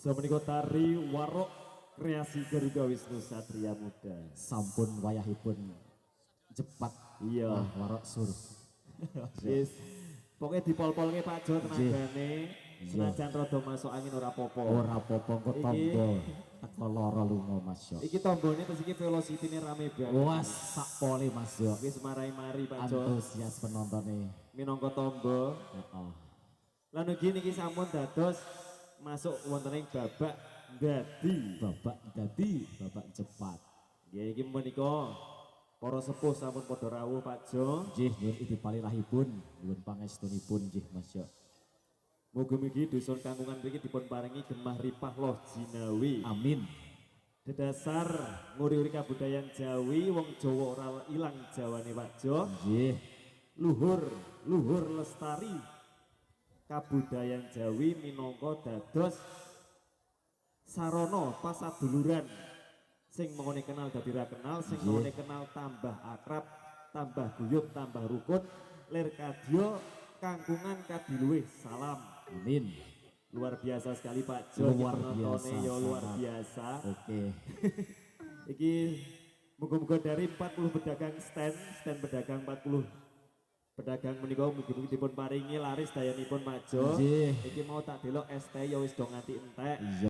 Menika tari warok kreasi Garuda Wisnu Satria Muda. Sampun wayahipun cepat. Iya, warok sur. Yes. Pokoknya dipol-polke Pak Jo tenagane. Senajan rada masuk angin ora apa-apa. Ora apa-apa kok tombo. Teko lara lunga Mas yo. Iki tombone terus iki velocity-ne rame banget. Wah, sak pole Mas yo. Wis marai-mari Pak Jo. Antusias penontone. Minangka tombo. Heeh. Lan ugi niki sampun dados masuk wonten ing babak babak cepat. Ya iki menika para sepuh sampun padha rawuh Pak Jo. Nggih, nyuwun idipalirahipun, nyuwun pangestunipun nggih Mas yo. Mugi-mugi dusun Kangkungan mriki dipun paringi gemah ripah loh jinawi. Amin. Dedasar nguri-uri kabudayan Jawi, wong Jawa ora ilang jawane Pak Jo. Nggih. Luhur lestari kabudayan Jawi minangka dados sarana pasaduluran sing mengone kenal dadi ra kenal, sing mengone kenal tambah akrab, tambah guyub, tambah rukun, lir kadya Kangkungan kadiluwih salam. Amin. Luar biasa sekali Pak Jo, luar biasa. Oke. Iki muga-muga dari 40 pedagang stand pedagang 40 pedagang menika mugi-mugi dipun paringi laris dayanipun Pak Jo. Iki mau tak delok ST ya wis do nganti entek.